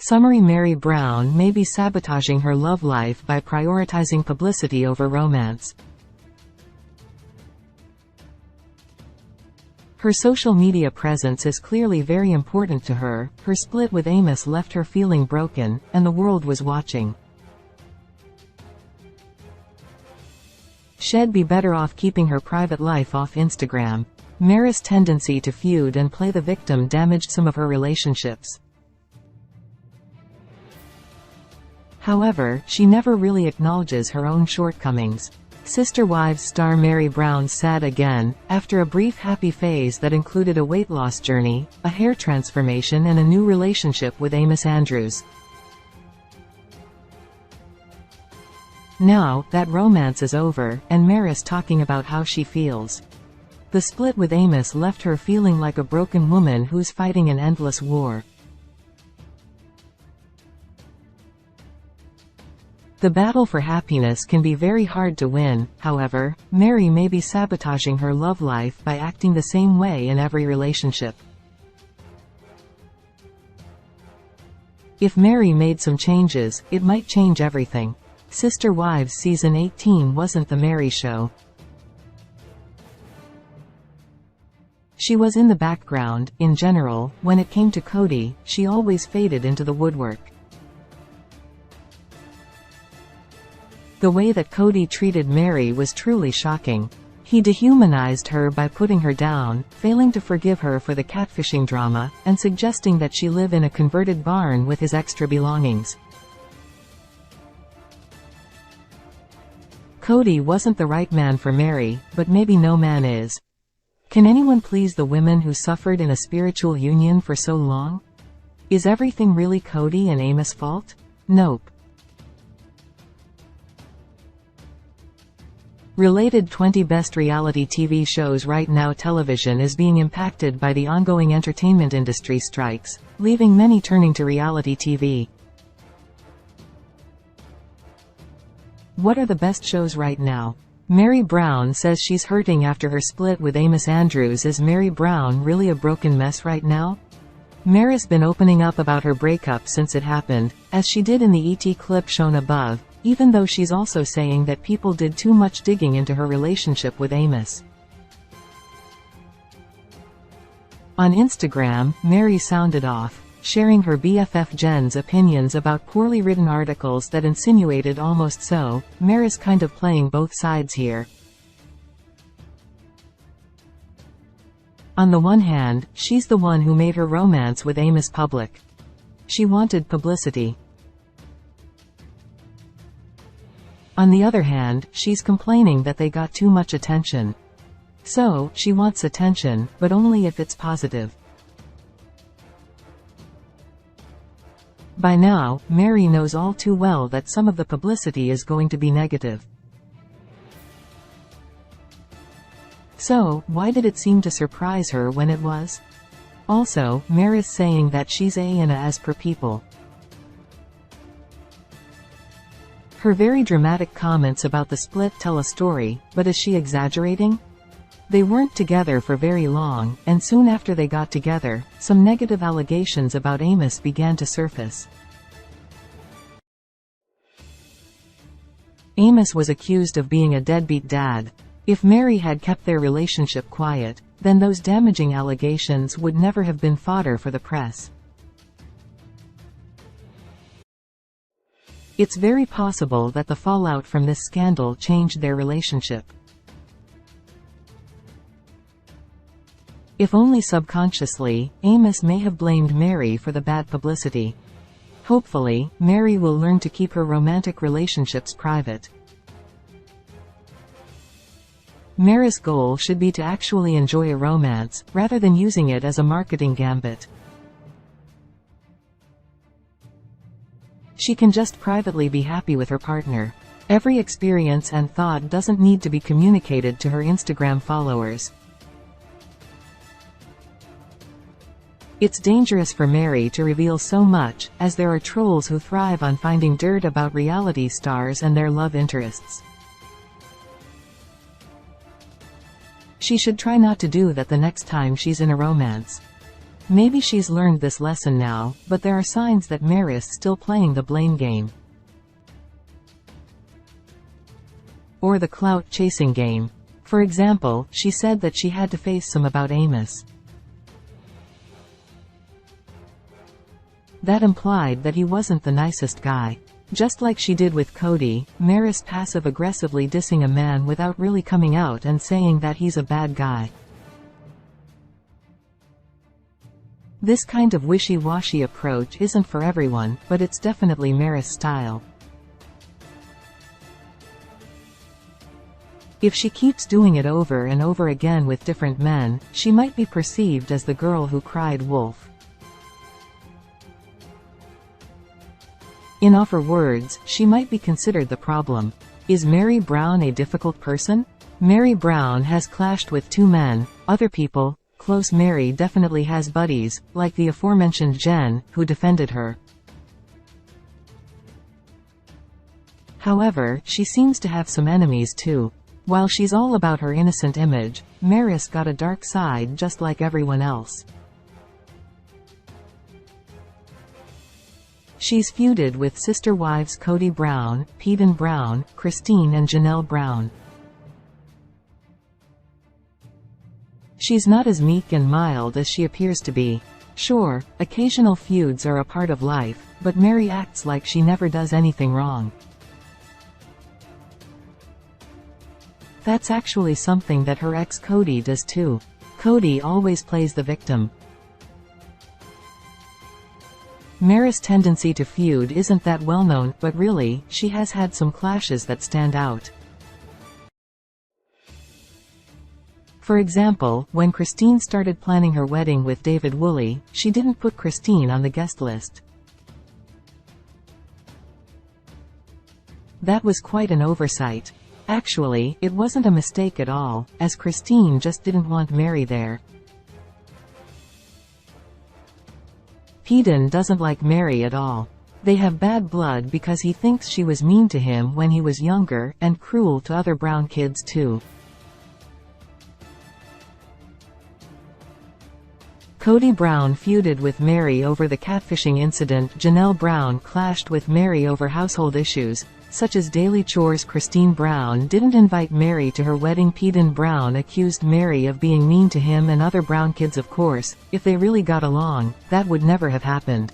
Summary: Meri Brown may be sabotaging her love life by prioritizing publicity over romance. Her social media presence is clearly very important to her. Her split with Amos left her feeling broken, and the world was watching. She'd be better off keeping her private life off Instagram. Meri's tendency to feud and play the victim damaged some of her relationships. However, she never really acknowledges her own shortcomings. Sister Wives star Meri Brown sad again, after a brief happy phase that included a weight loss journey, a hair transformation and a new relationship with Amos Andrews. Now that romance is over, and Meri's talking about how she feels. The split with Amos left her feeling like a broken woman who's fighting an endless war. The battle for happiness can be very hard to win. However, Meri may be sabotaging her love life by acting the same way in every relationship. If Meri made some changes, it might change everything. Sister Wives Season 18 wasn't the Meri show. She was in the background. In general, when it came to Cody, she always faded into the woodwork. The way that Cody treated Meri was truly shocking. He dehumanized her by putting her down, failing to forgive her for the catfishing drama, and suggesting that she live in a converted barn with his extra belongings. Cody wasn't the right man for Meri, but maybe no man is. Can anyone please the women who suffered in a spiritual union for so long? Is everything really Cody and Amos' fault? Nope. Related 20 Best Reality TV Shows right now. Television is being impacted by the ongoing entertainment industry strikes, leaving many turning to reality TV. What are the best shows right now? Meri Brown says she's hurting after her split with Amos Andrews. Is Meri Brown really a broken mess right now? Meri's been opening up about her breakup since it happened, as she did in the ET clip shown above, even though she's also saying that people did too much digging into her relationship with Amos. On Instagram, Meri sounded off, sharing her BFF Jen's opinions about poorly written articles that insinuated almost so. Meri's kind of playing both sides here. On the one hand, she's the one who made her romance with Amos public. She wanted publicity. On the other hand, she's complaining that they got too much attention. So, she wants attention, but only if it's positive. By now, Meri knows all too well that some of the publicity is going to be negative. So, why did it seem to surprise her when it was? Also, Meri's saying that she's a as per people. Her very dramatic comments about the split tell a story, but is she exaggerating? They weren't together for very long, and soon after they got together, some negative allegations about Amos began to surface. Amos was accused of being a deadbeat dad. If Meri had kept their relationship quiet, then those damaging allegations would never have been fodder for the press. It's very possible that the fallout from this scandal changed their relationship. If only subconsciously, Amos may have blamed Meri for the bad publicity. Hopefully, Meri will learn to keep her romantic relationships private. Meri's goal should be to actually enjoy a romance, rather than using it as a marketing gambit. She can just privately be happy with her partner. Every experience and thought doesn't need to be communicated to her Instagram followers. It's dangerous for Meri to reveal so much, as there are trolls who thrive on finding dirt about reality stars and their love interests. She should try not to do that the next time she's in a romance. Maybe she's learned this lesson now, but there are signs that Mary's still playing the blame game. Or the clout-chasing game. For example, she said that she had to face some about Amos. That implied that he wasn't the nicest guy. Just like she did with Cody, Mary's passive-aggressively dissing a man without really coming out and saying that he's a bad guy. This kind of wishy-washy approach isn't for everyone, but it's definitely Mary's style. If she keeps doing it over and over again with different men, she might be perceived as the girl who cried wolf. In other words, she might be considered the problem. Is Meri Brown a difficult person? Meri Brown has clashed with 2 men. Other people, close Meri definitely has buddies, like the aforementioned Jen, who defended her. However, she seems to have some enemies too. While she's all about her innocent image, Mary's got a dark side just like everyone else. She's feuded with sister wives Cody Brown, Peden Brown, Christine and Janelle Brown. She's not as meek and mild as she appears to be. Sure, occasional feuds are a part of life, but Meri acts like she never does anything wrong. That's actually something that her ex Cody does too. Cody always plays the victim. Meri's tendency to feud isn't that well known, but really, she has had some clashes that stand out. For example, when Christine started planning her wedding with David Woolley, she didn't put Christine on the guest list. That was quite an oversight. Actually, it wasn't a mistake at all, as Christine just didn't want Meri there. Peden doesn't like Meri at all. They have bad blood because he thinks she was mean to him when he was younger, and cruel to other Brown kids too. Cody Brown feuded with Meri over the catfishing incident. Janelle Brown clashed with Meri over household issues, such as daily chores. Christine Brown didn't invite Meri to her wedding. Peden Brown accused Meri of being mean to him and other Brown kids. Of course, if they really got along, that would never have happened.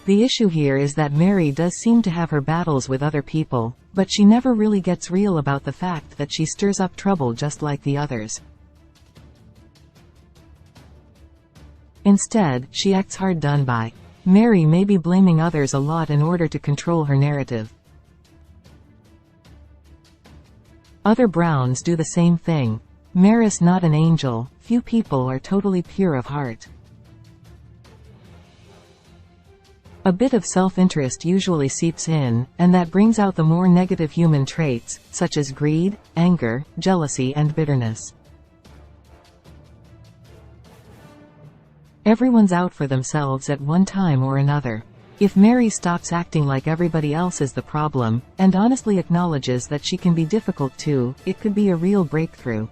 The issue here is that Meri does seem to have her battles with other people, but she never really gets real about the fact that she stirs up trouble just like the others. Instead, she acts hard done by. Meri may be blaming others a lot in order to control her narrative. Other Browns do the same thing. Meri's not an angel. Few people are totally pure of heart. A bit of self-interest usually seeps in, and that brings out the more negative human traits, such as greed, anger, jealousy and bitterness. Everyone's out for themselves at one time or another. If Meri stops acting like everybody else is the problem, and honestly acknowledges that she can be difficult too, it could be a real breakthrough.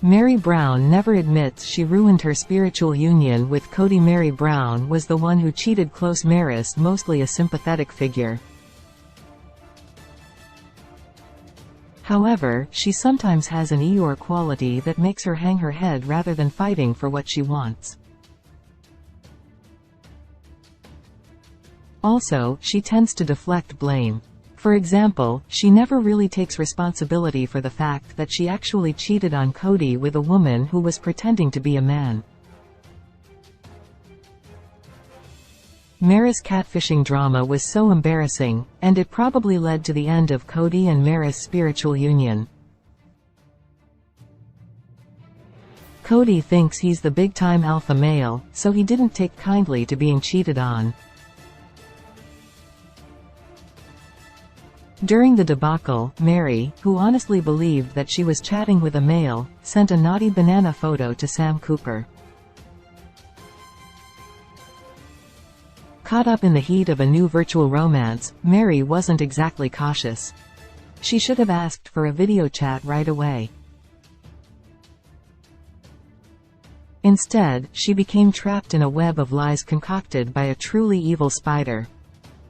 Meri Brown never admits she ruined her spiritual union with Cody. Meri Brown was the one who cheated. Close Maris, mostly a sympathetic figure. However, she sometimes has an Eeyore quality that makes her hang her head rather than fighting for what she wants. Also, she tends to deflect blame. For example, she never really takes responsibility for the fact that she actually cheated on Cody with a woman who was pretending to be a man. Meri's catfishing drama was so embarrassing, and it probably led to the end of Cody and Meri's spiritual union. Cody thinks he's the big-time alpha male, so he didn't take kindly to being cheated on. During the debacle, Meri, who honestly believed that she was chatting with a male, sent a naughty banana photo to Sam Cooper. Caught up in the heat of a new virtual romance, Meri wasn't exactly cautious. She should have asked for a video chat right away. Instead, she became trapped in a web of lies concocted by a truly evil spider.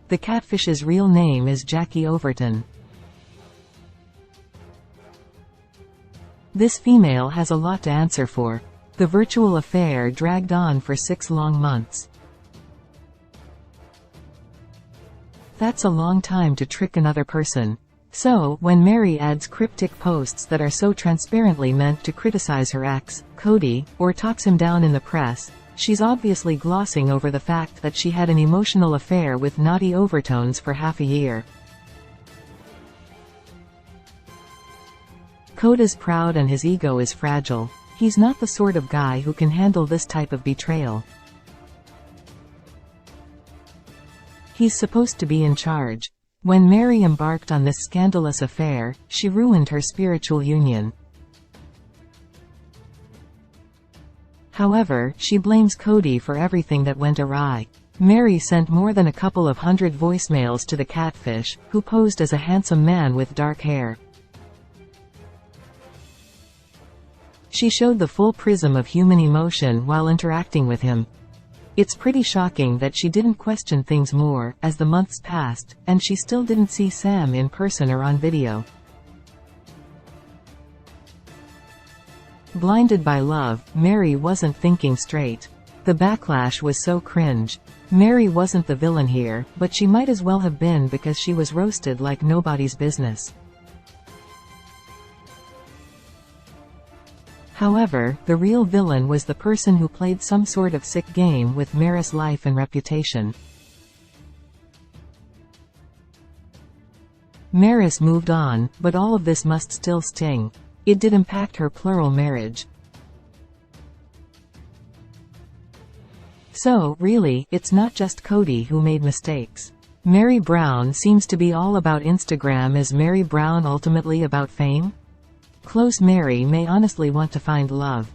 The catfish's real name is Jackie Overton. This female has a lot to answer for. The virtual affair dragged on for 6 long months. That's a long time to trick another person. So, when Meri adds cryptic posts that are so transparently meant to criticize her ex, Cody, or talks him down in the press, she's obviously glossing over the fact that she had an emotional affair with naughty overtones for half a year. Cody's proud and his ego is fragile. He's not the sort of guy who can handle this type of betrayal. He's supposed to be in charge. When Meri embarked on this scandalous affair, she ruined her spiritual union. However, she blames Cody for everything that went awry. Meri sent more than a couple of hundred voicemails to the catfish, who posed as a handsome man with dark hair. She showed the full prism of human emotion while interacting with him. It's pretty shocking that she didn't question things more, as the months passed, and she still didn't see Sam in person or on video. Blinded by love, Meri wasn't thinking straight. The backlash was so cringe. Meri wasn't the villain here, but she might as well have been because she was roasted like nobody's business. However, the real villain was the person who played some sort of sick game with Meri's life and reputation. Meri moved on, but all of this must still sting. It did impact her plural marriage. So, really, it's not just Cody who made mistakes. Meri Brown seems to be all about Instagram. Is Meri Brown ultimately about fame? Close Meri may honestly want to find love.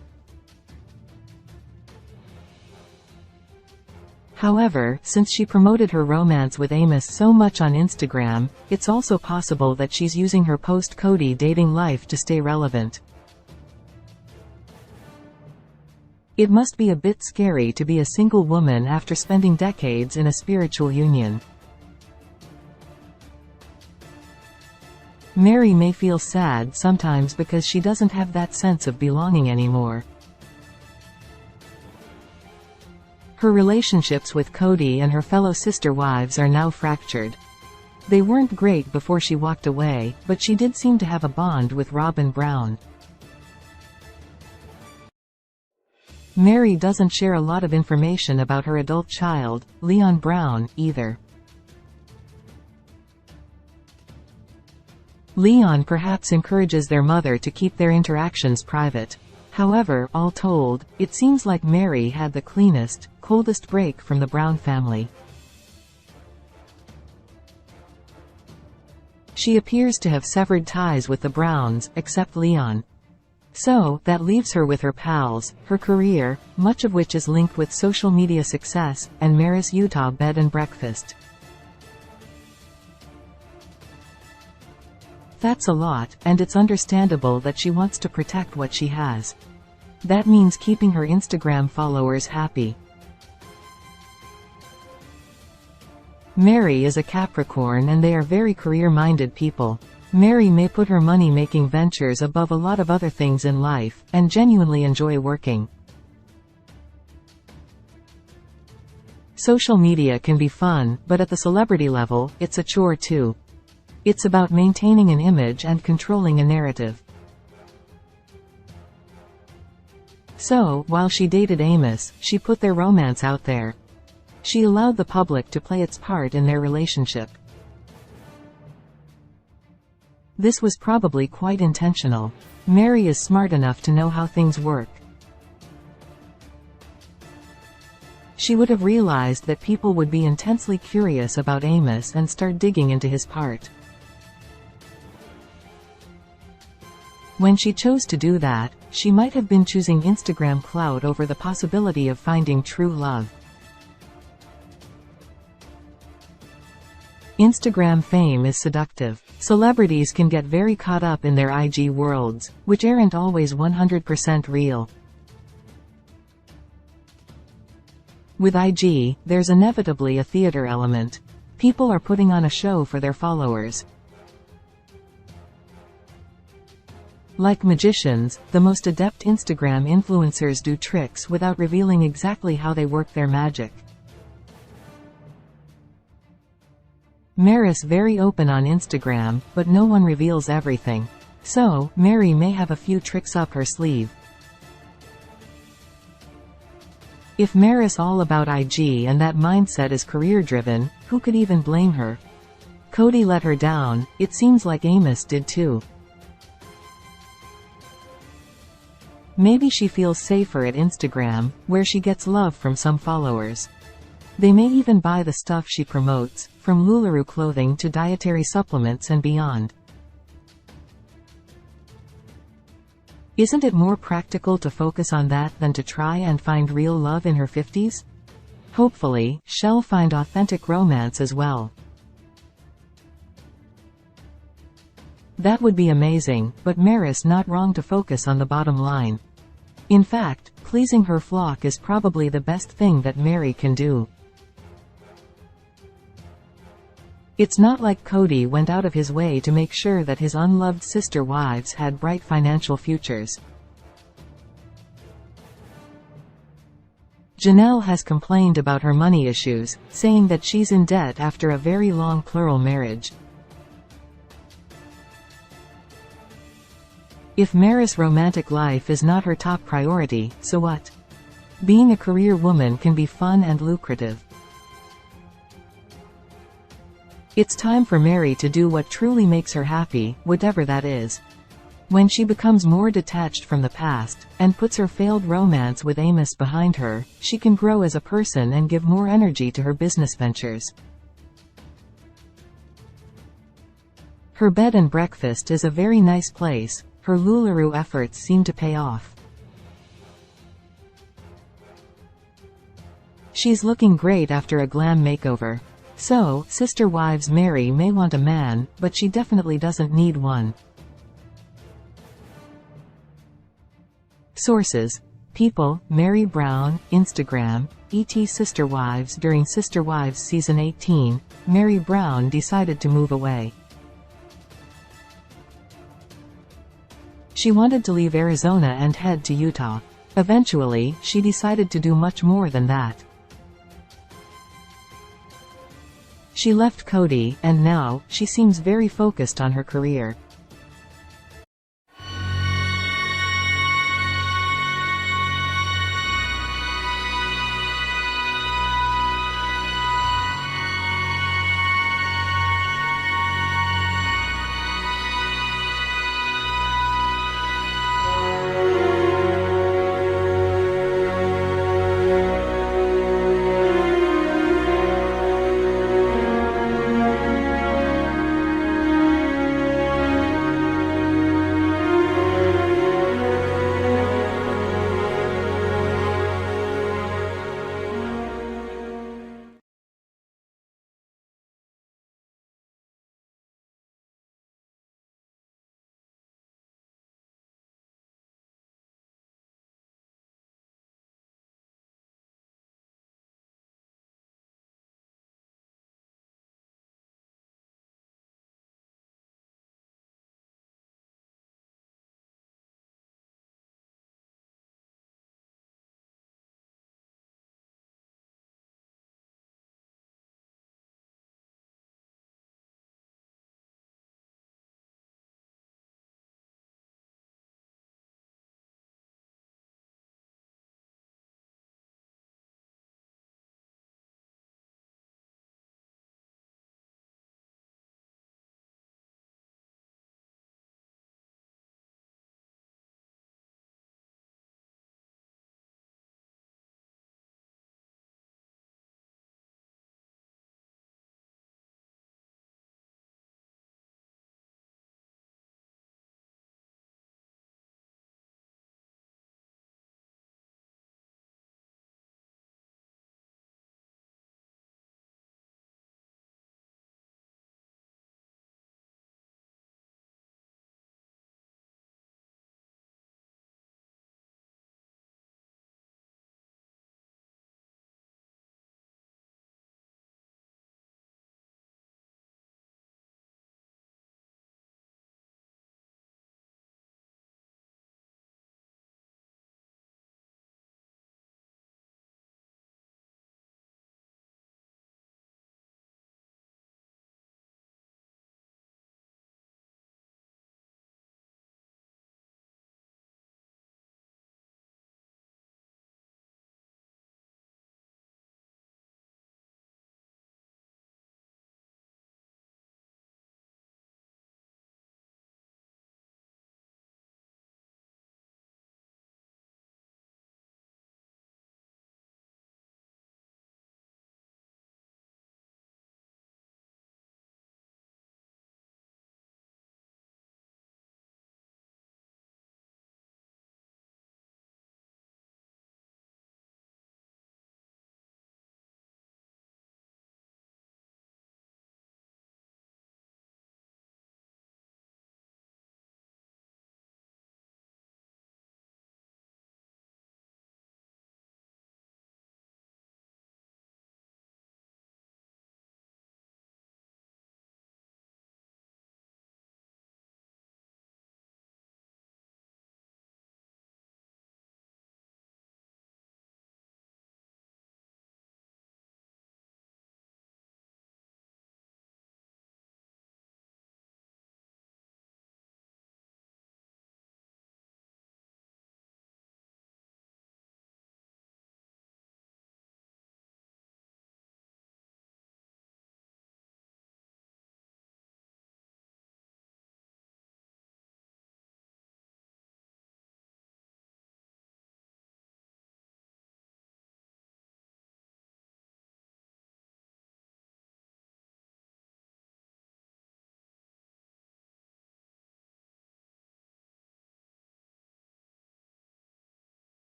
However, since she promoted her romance with Amos so much on Instagram, it's also possible that she's using her post-Cody dating life to stay relevant. It must be a bit scary to be a single woman after spending decades in a spiritual union. Meri may feel sad sometimes because she doesn't have that sense of belonging anymore. Her relationships with Cody and her fellow sister wives are now fractured. They weren't great before she walked away, but she did seem to have a bond with Robin Brown. Meri doesn't share a lot of information about her adult child, Leon Brown, either. Leon perhaps encourages their mother to keep their interactions private. However, all told, it seems like Meri had the cleanest, coldest break from the Brown family. She appears to have severed ties with the Browns, except Leon. So, that leaves her with her pals, her career, much of which is linked with social media success, and Meri's Utah bed and breakfast. That's a lot, and it's understandable that she wants to protect what she has. That means keeping her Instagram followers happy. Meri is a Capricorn and they are very career-minded people. Meri may put her money-making ventures above a lot of other things in life, and genuinely enjoy working. Social media can be fun, but at the celebrity level, it's a chore too. It's about maintaining an image and controlling a narrative. So, while she dated Amos, she put their romance out there. She allowed the public to play its part in their relationship. This was probably quite intentional. Meri is smart enough to know how things work. She would have realized that people would be intensely curious about Amos and start digging into his part. When she chose to do that, she might have been choosing Instagram clout over the possibility of finding true love. Instagram fame is seductive. Celebrities can get very caught up in their IG worlds, which aren't always 100% real. With IG, there's inevitably a theater element. People are putting on a show for their followers. Like magicians, the most adept Instagram influencers do tricks without revealing exactly how they work their magic. Meri's very open on Instagram, but no one reveals everything. So, Meri may have a few tricks up her sleeve. If Meri's all about IG and that mindset is career-driven, who could even blame her? Cody let her down, it seems like Amos did too. Maybe she feels safer at Instagram, where she gets love from some followers. They may even buy the stuff she promotes, from LuLaRoe clothing to dietary supplements and beyond. Isn't it more practical to focus on that than to try and find real love in her 50s? Hopefully, she'll find authentic romance as well. That would be amazing, but Meri's not wrong to focus on the bottom line. In fact, pleasing her flock is probably the best thing that Meri can do. It's not like Cody went out of his way to make sure that his unloved sister wives had bright financial futures. Janelle has complained about her money issues, saying that she's in debt after a very long plural marriage. If Meri's romantic life is not her top priority, so what? Being a career woman can be fun and lucrative. It's time for Meri to do what truly makes her happy, whatever that is. When she becomes more detached from the past, and puts her failed romance with Amos behind her, she can grow as a person and give more energy to her business ventures. Her bed and breakfast is a very nice place. Her LuLaRoe efforts seem to pay off. She's looking great after a glam makeover. So, sister wives Meri may want a man, but she definitely doesn't need one. Sources: People, Meri Brown, Instagram, ET Sister Wives. During Sister Wives Season 18, Meri Brown decided to move away. She wanted to leave Arizona and head to Utah. Eventually, she decided to do much more than that. She left Cody, and now, she seems very focused on her career.